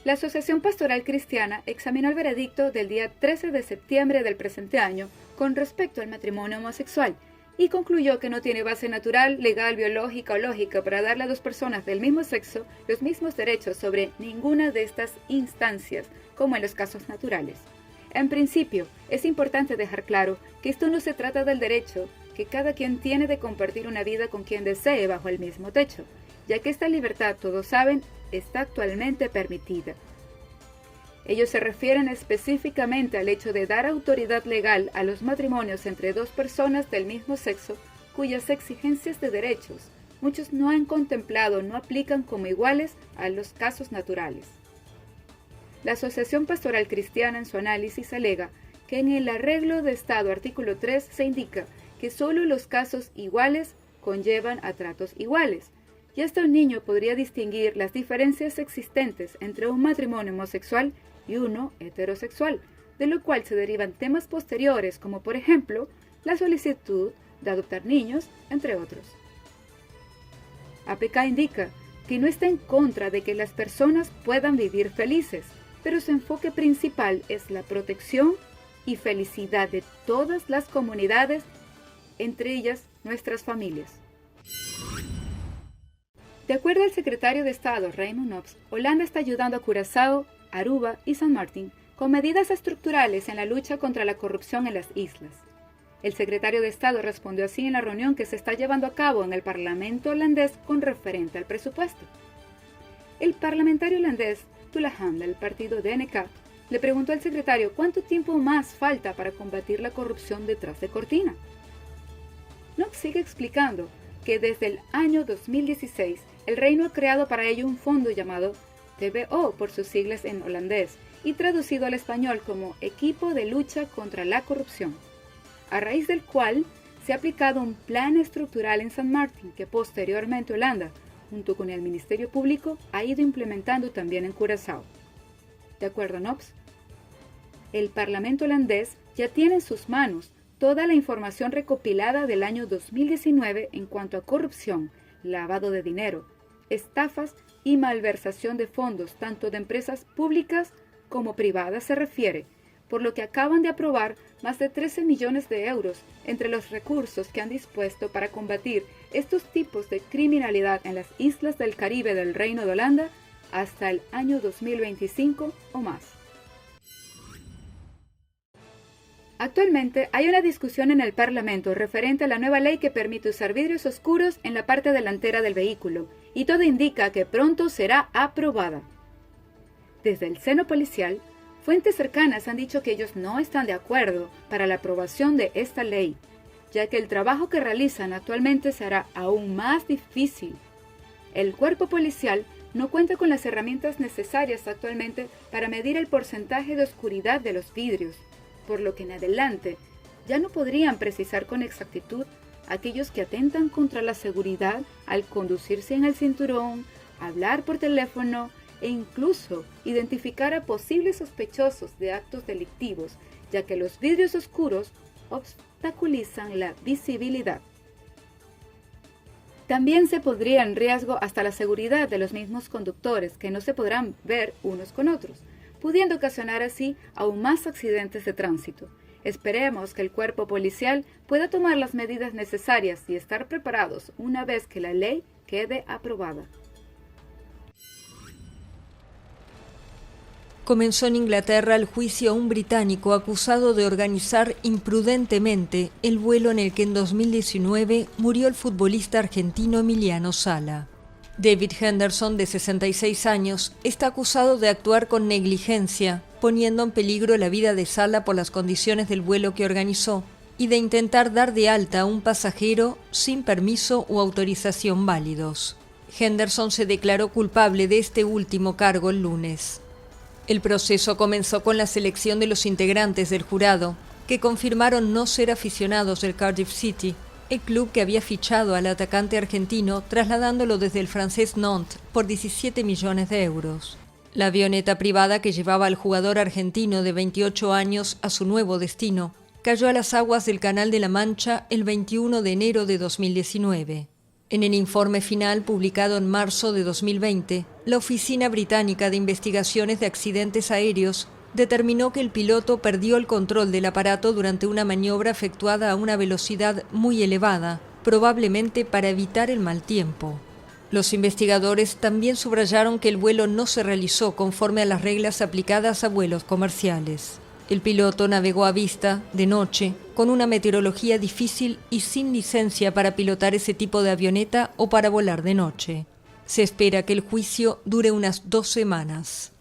La Asociación Pastoral Cristiana examinó el veredicto del día 13 de septiembre del presente año con respecto al matrimonio homosexual y concluyó que no tiene base natural, legal, biológica o lógica para darle a dos personas del mismo sexo los mismos derechos sobre ninguna de estas instancias, como en los casos naturales. En principio, es importante dejar claro que esto no se trata del derecho que cada quien tiene de compartir una vida con quien desee bajo el mismo techo, ya que esta libertad, todos saben, está actualmente permitida. Ellos se refieren específicamente al hecho de dar autoridad legal a los matrimonios entre dos personas del mismo sexo cuyas exigencias de derechos muchos no han contemplado no aplican como iguales a los casos naturales. La Asociación Pastoral Cristiana en su análisis alega que en el arreglo de Estado artículo 3 se indica que solo los casos iguales conllevan a tratos iguales, y hasta un niño podría distinguir las diferencias existentes entre un matrimonio homosexual y uno heterosexual, de lo cual se derivan temas posteriores como por ejemplo la solicitud de adoptar niños, entre otros. APK indica que no está en contra de que las personas puedan vivir felices, pero su enfoque principal es la protección y felicidad de todas las comunidades, entre ellas nuestras familias. De acuerdo al secretario de Estado Raymond Knox, Holanda está ayudando a Curazao, Aruba y San Martín con medidas estructurales en la lucha contra la corrupción en las islas. El secretario de Estado respondió así en la reunión que se está llevando a cabo en el Parlamento holandés con referente al presupuesto. El parlamentario holandés Toulahan del partido DNK le preguntó al secretario cuánto tiempo más falta para combatir la corrupción detrás de cortina. Knox sigue explicando que desde el año 2016 el reino ha creado para ello un fondo llamado TBO por sus siglas en holandés y traducido al español como Equipo de Lucha contra la Corrupción, a raíz del cual se ha aplicado un plan estructural en San Martín que posteriormente Holanda, junto con el Ministerio Público, ha ido implementando también en Curazao. De acuerdo a Knox, el Parlamento holandés ya tiene en sus manos toda la información recopilada del año 2019 en cuanto a corrupción, lavado de dinero, estafas y malversación de fondos, tanto de empresas públicas como privadas se refiere, por lo que acaban de aprobar más de 13 millones de euros entre los recursos que han dispuesto para combatir estos tipos de criminalidad en las islas del Caribe del Reino de Holanda hasta el año 2025 o más. Actualmente hay una discusión en el Parlamento referente a la nueva ley que permite usar vidrios oscuros en la parte delantera del vehículo, y todo indica que pronto será aprobada. Desde el seno policial, fuentes cercanas han dicho que ellos no están de acuerdo para la aprobación de esta ley, ya que el trabajo que realizan actualmente se hará aún más difícil. El cuerpo policial no cuenta con las herramientas necesarias actualmente para medir el porcentaje de oscuridad de los vidrios, por lo que en adelante ya no podrían precisar con exactitud aquellos que atentan contra la seguridad al conducir sin el cinturón, hablar por teléfono e incluso identificar a posibles sospechosos de actos delictivos, ya que los vidrios oscuros obstaculizan la visibilidad. También se pondría en riesgo hasta la seguridad de los mismos conductores, que no se podrán ver unos con otros, pudiendo ocasionar así aún más accidentes de tránsito. Esperemos que el cuerpo policial pueda tomar las medidas necesarias y estar preparados una vez que la ley quede aprobada. Comenzó en Inglaterra el juicio a un británico acusado de organizar imprudentemente el vuelo en el que en 2019 murió el futbolista argentino Emiliano Sala. David Henderson, de 66 años, está acusado de actuar con negligencia, poniendo en peligro la vida de Sala por las condiciones del vuelo que organizó, y de intentar dar de alta a un pasajero sin permiso o autorización válidos. Henderson se declaró culpable de este último cargo el lunes. El proceso comenzó con la selección de los integrantes del jurado, que confirmaron no ser aficionados del Cardiff City, el club que había fichado al atacante argentino trasladándolo desde el francés Nantes por 17 millones de euros. La avioneta privada que llevaba al jugador argentino de 28 años a su nuevo destino cayó a las aguas del Canal de la Mancha el 21 de enero de 2019. En el informe final publicado en marzo de 2020, la Oficina Británica de Investigaciones de Accidentes Aéreos determinó que el piloto perdió el control del aparato durante una maniobra efectuada a una velocidad muy elevada, probablemente para evitar el mal tiempo. Los investigadores también subrayaron que el vuelo no se realizó conforme a las reglas aplicadas a vuelos comerciales. El piloto navegó a vista, de noche, con una meteorología difícil y sin licencia para pilotar ese tipo de avioneta o para volar de noche. Se espera que el juicio dure unas 2 semanas.